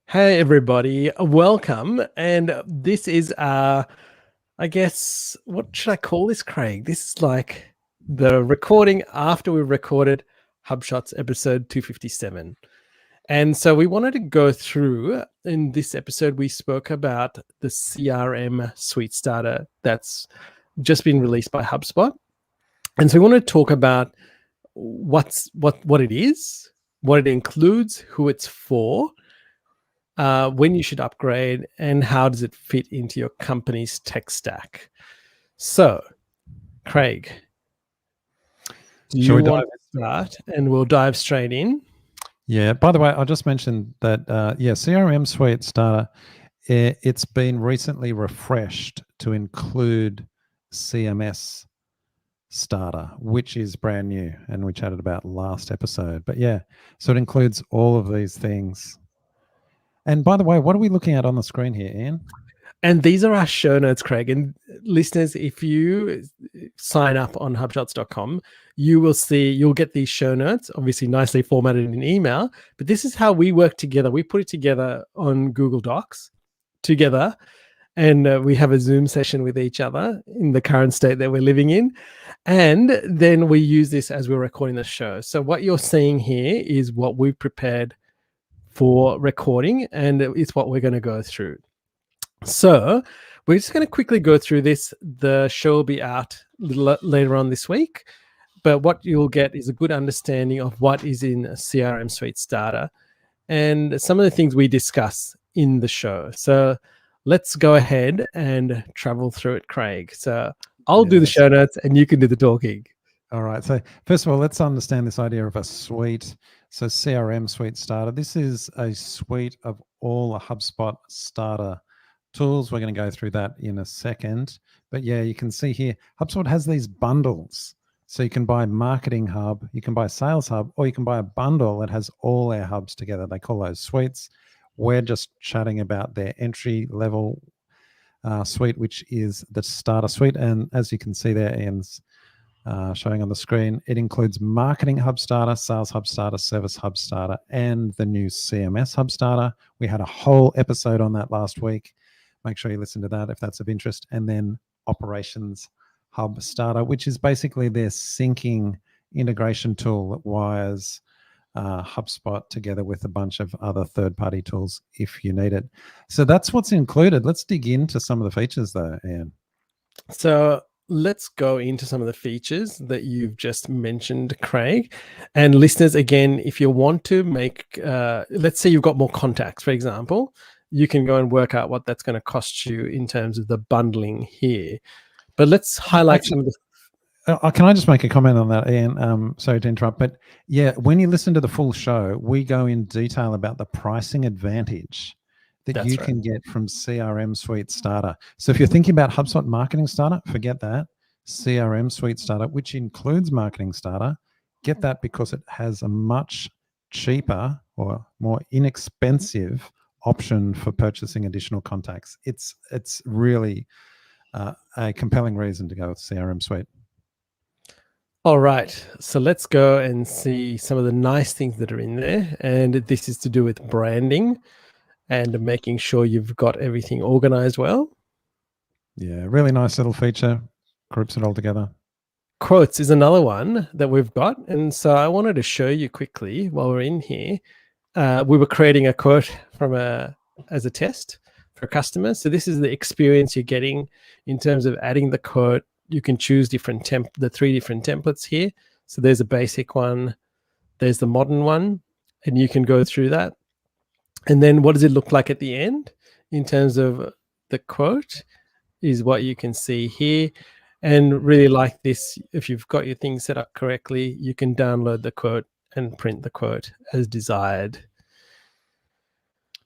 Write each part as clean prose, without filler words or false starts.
Hey everybody, welcome. And this is I guess, what should I call this, Craig? This is like the recording after we recorded HubShots episode 257. And so we wanted to go through, in this episode, we spoke about the CRM Suite Starter that's just been released by HubSpot. And so we want to talk about what it is, what it includes, who it's for, when you should upgrade, and how does it fit into your company's tech stack. So, Craig, do you want to start? And we'll dive straight in. Yeah. By the way, I'll just mention that, CRM Suite Starter, it's been recently refreshed to include CMS Starter, which is brand new, and we chatted about last episode. But yeah, so it includes all of these things. And by the way, what are we looking at on the screen here, Ian? And these are our show notes, Craig. And listeners, if you sign up on HubShots.com, you'll get these show notes, obviously nicely formatted in an email. But this is how we work together. We put it together on Google Docs together. And we have a Zoom session with each other in the current state that we're living in. And then we use this as we're recording the show. So what you're seeing here is what we've prepared for recording, and it's what we're going to go through. So we're just going to quickly go through this. The show will be out a little later on this week, but what you'll get is a good understanding of what is in a CRM Suite Starter and some of the things we discuss in the show. So let's go ahead and travel through it, Craig. So I'll do the show notes and you can do the talking. All right. So first of all, let's understand this idea of a suite. So CRM Suite Starter, this is a suite of all the HubSpot Starter tools. We're going to go through that in a second. But yeah, you can see here, HubSpot has these bundles. So you can buy Marketing Hub, you can buy Sales Hub, or you can buy a bundle that has all their hubs together. They call those suites. We're just chatting about their entry level suite, which is the Starter Suite. And as you can see there, Ian's showing on the screen, it includes Marketing Hub Starter, Sales Hub Starter, Service Hub Starter, and the new CMS Hub Starter. We had a whole episode on that last week. Make sure you listen to that if that's of interest. And then Operations Hub Starter, which is basically their syncing integration tool that wires HubSpot together with a bunch of other third-party tools if you need it. So that's what's included. Let's dig into some of the features though, Ian. So let's go into some of the features that you've just mentioned, Craig. And listeners, again, if you want to make, let's say you've got more contacts, for example, you can go and work out what that's going to cost you in terms of the bundling here. But let's highlight some of the... Can I just make a comment on that, Ian? Sorry to interrupt, but yeah, when you listen to the full show, we go in detail about the pricing advantage that you can get from CRM Suite Starter. So if you're thinking about HubSpot Marketing Starter, forget that. CRM Suite Starter, which includes Marketing Starter, get that because it has a much cheaper or more inexpensive option for purchasing additional contacts. It's really a compelling reason to go with CRM Suite. All right, so let's go and see some of the nice things that are in there. And this is to do with branding and making sure you've got everything organized well. Yeah, really nice little feature. Groups it all together. Quotes is another one that we've got. And so I wanted to show you quickly while we're in here. We were creating a quote as a test for customers. So this is the experience you're getting in terms of adding the quote. You can choose the 3 different templates here. So there's a basic one, there's the modern one, and you can go through that. And then what does it look like at the end in terms of the quote is what you can see here. And really like this, if you've got your things set up correctly, you can download the quote and print the quote as desired.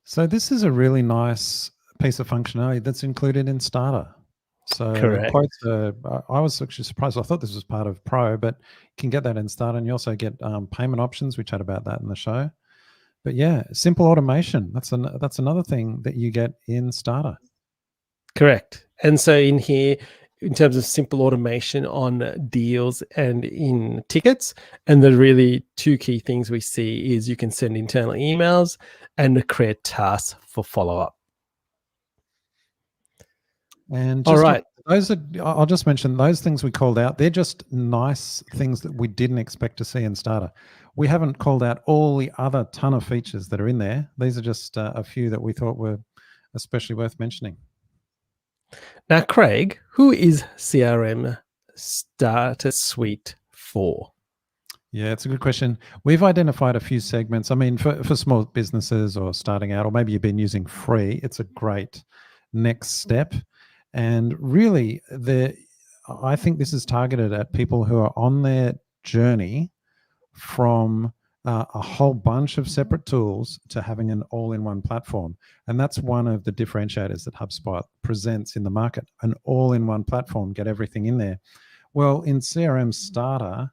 So this is a really nice piece of functionality that's included in Starter. So correct. Quotes, I was actually surprised. I thought this was part of Pro, but you can get that in Starter, and you also get payment options. We chat about that in the show. But yeah, simple automation. That's another thing that you get in Starter. Correct. And so in here, in terms of simple automation on deals and in tickets. And the really two key things we see is you can send internal emails and create tasks for follow-up. And All just right. I'll just mention those things we called out. They're just nice things that we didn't expect to see in Starter. We haven't called out all the other ton of features that are in there. These are just a few that we thought were especially worth mentioning. Now, Craig, who is CRM Starter Suite for? Yeah, it's a good question. We've identified a few segments. I mean, for small businesses or starting out, or maybe you've been using free, it's a great next step. And really, I think this is targeted at people who are on their journey from a whole bunch of separate tools to having an all-in-one platform. And that's one of the differentiators that HubSpot presents in the market, an all-in-one platform, get everything in there. Well, in CRM Starter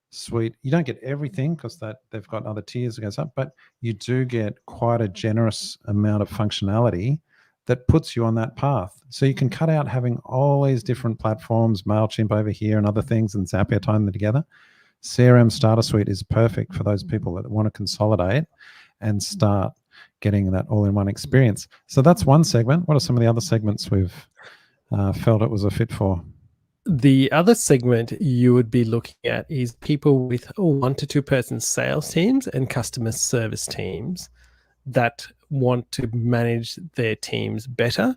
Suite, you don't get everything because that they've got other tiers that goes up, but you do get quite a generous amount of functionality that puts you on that path. So you can cut out having all these different platforms, MailChimp over here and other things, and Zapier tying them together. CRM Starter Suite is perfect for those people that want to consolidate and start getting that all-in-one experience. So that's one segment. What are some of the other segments we've felt it was a fit for? The other segment you would be looking at is people with 1 to 2 person sales teams and customer service teams that want to manage their teams better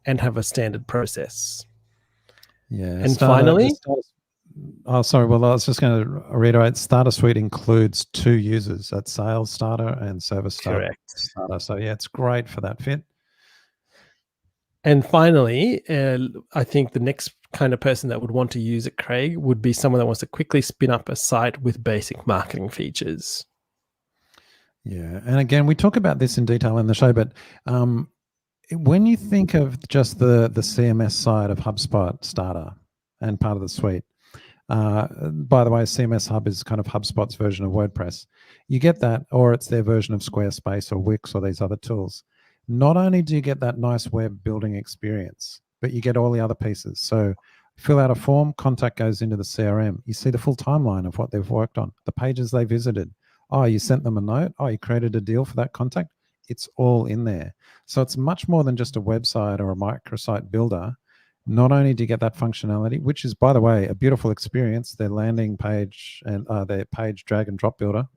and have a standard process. Yeah. And finally, oh, sorry. Well, I was just going to reiterate, Starter Suite includes 2 users. That's Sales Starter and Service Starter. correct. So yeah, it's great for that fit. And finally, I think the next kind of person that would want to use it, Craig, would be someone that wants to quickly spin up a site with basic marketing features. Yeah. And again, we talk about this in detail in the show, but when you think of just the CMS side of HubSpot Starter and part of the suite, by the way, CMS Hub is kind of HubSpot's version of WordPress. You get that, or it's their version of Squarespace or Wix or these other tools. Not only do you get that nice web building experience, but you get all the other pieces. So fill out a form, contact goes into the CRM. You see the full timeline of what they've worked on, the pages they visited. Oh, you sent them a note. Oh, you created a deal for that contact. It's all in there. So it's much more than just a website or a microsite builder. Not only do you get that functionality, which is, by the way, a beautiful experience, their landing page and their page drag and drop builder,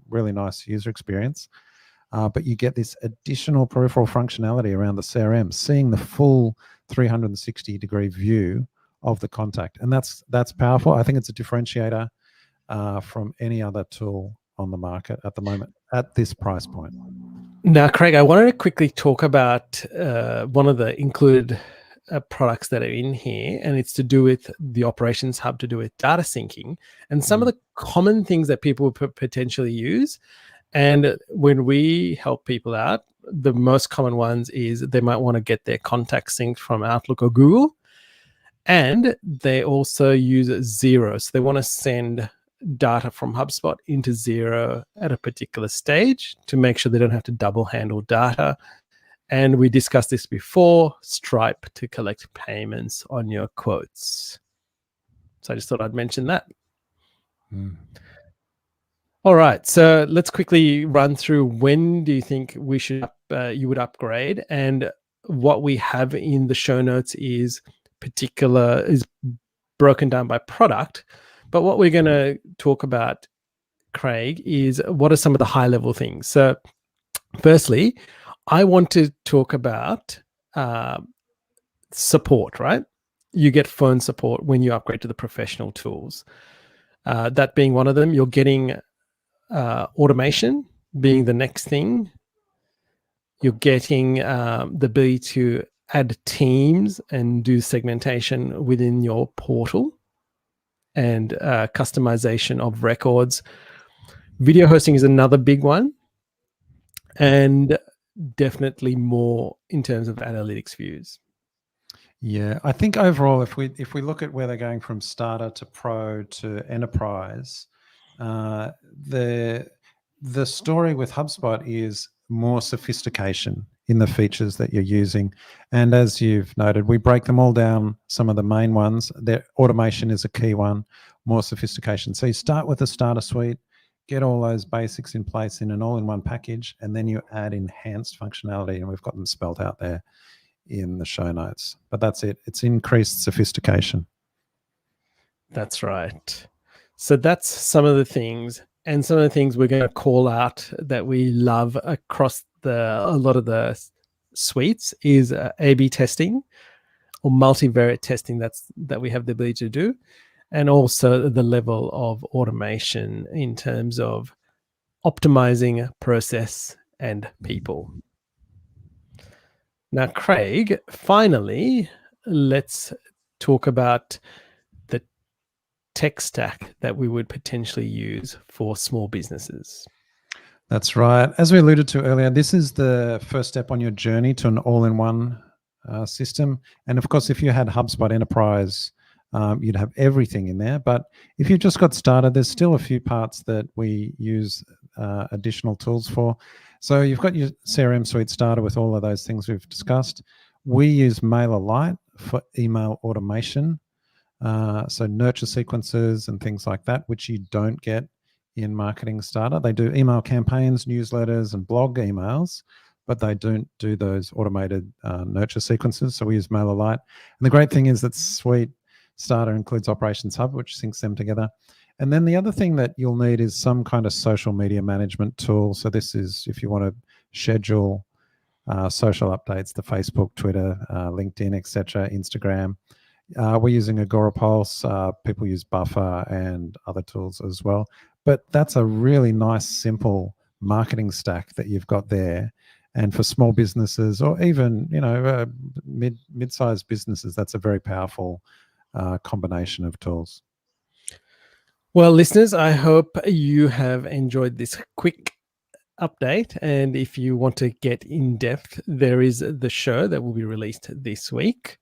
really nice user experience. But you get this additional peripheral functionality around the CRM, seeing the full 360-degree view of the contact. And that's powerful. I think it's a differentiator from any other tool on the market at the moment at this price point. Now, Craig, I wanted to quickly talk about one of the included products that are in here, and it's to do with the Operations Hub, to do with data syncing and some of the common things that people would potentially use. And when we help people out, the most common ones is they might want to get their contacts synced from Outlook or Google. And they also use Xero. So they want to send data from HubSpot into Xero at a particular stage to make sure they don't have to double handle data. And we discussed this before, Stripe to collect payments on your quotes. So I just thought I'd mention that. All right, so let's quickly run through when do you think we should you would upgrade, and what we have in the show notes is broken down by product. But what we're going to talk about, Craig, is what are some of the high level things. So firstly, I want to talk about support, right? You get phone support when you upgrade to the professional tools. That being one of them, you're getting automation being the next thing. You're getting the ability to add teams and do segmentation within your portal, and customization of records. Video hosting is another big one, and definitely more in terms of analytics views. Yeah, I think overall, if we look at where they're going from starter to pro to enterprise, the story with HubSpot is more sophistication in the features that you're using. And as you've noted, we break them all down, some of the main ones. Their automation is a key one, more sophistication. So you start with a starter suite, get all those basics in place in an all-in-one package, and then you add enhanced functionality, and we've got them spelled out there in the show notes. But that's it. It's increased sophistication. That's right. So that's some of the things, and some of the things we're going to call out that we love across a lot of the suites is A/B testing or multivariate testing that we have the ability to do, and also the level of automation in terms of optimizing process and people. Now, Craig, finally, let's talk about the tech stack that we would potentially use for small businesses. That's right. As we alluded to earlier, this is the first step on your journey to an all-in-one system. And of course, if you had HubSpot Enterprise, you'd have everything in there. But if you've just got started, there's still a few parts that we use additional tools for. So you've got your CRM Suite Starter with all of those things we've discussed. We use MailerLite for email automation. So nurture sequences and things like that, which you don't get in Marketing Starter. They do email campaigns, newsletters, and blog emails, but they don't do those automated nurture sequences. So we use MailerLite. And the great thing is that Suite Starter includes Operations Hub, which syncs them together. And then the other thing that you'll need is some kind of social media management tool. So this is if you want to schedule social updates, the Facebook, Twitter, LinkedIn, etc., Instagram. We're using Agorapulse. People use Buffer and other tools as well. But that's a really nice, simple marketing stack that you've got there. And for small businesses, or even mid-sized businesses, that's a very powerful combination of tools. Well, listeners, I hope you have enjoyed this quick update. And if you want to get in depth, there is the show that will be released this week,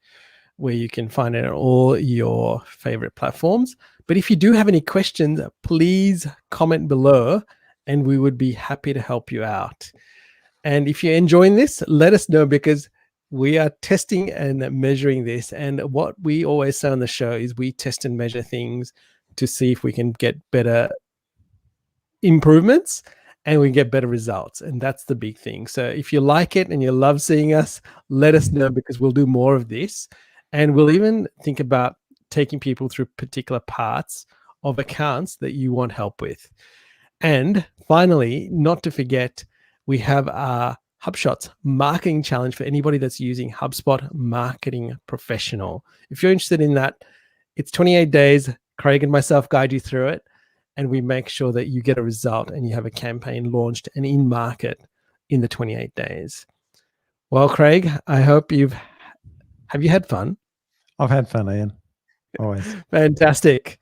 where you can find it on all your favorite platforms. But if you do have any questions, please comment below and we would be happy to help you out. And if you're enjoying this, let us know, because we are testing and measuring this. And what we always say on the show is we test and measure things to see if we can get better improvements and we get better results. And that's the big thing. So if you like it and you love seeing us, let us know, because we'll do more of this. And we'll even think about taking people through particular parts of accounts that you want help with. And finally, not to forget, we have our HubShots marketing challenge for anybody that's using HubSpot Marketing Professional. If you're interested in that, it's 28 days. Craig and myself guide you through it, and we make sure that you get a result and you have a campaign launched and in market in the 28 days. Well, Craig, I hope have you had fun? I've had fun, Ian. Always. Fantastic.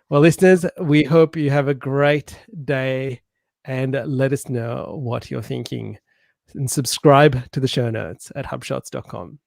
Well, listeners, we hope you have a great day, and let us know what you're thinking. And subscribe to the show notes at HubShots.com.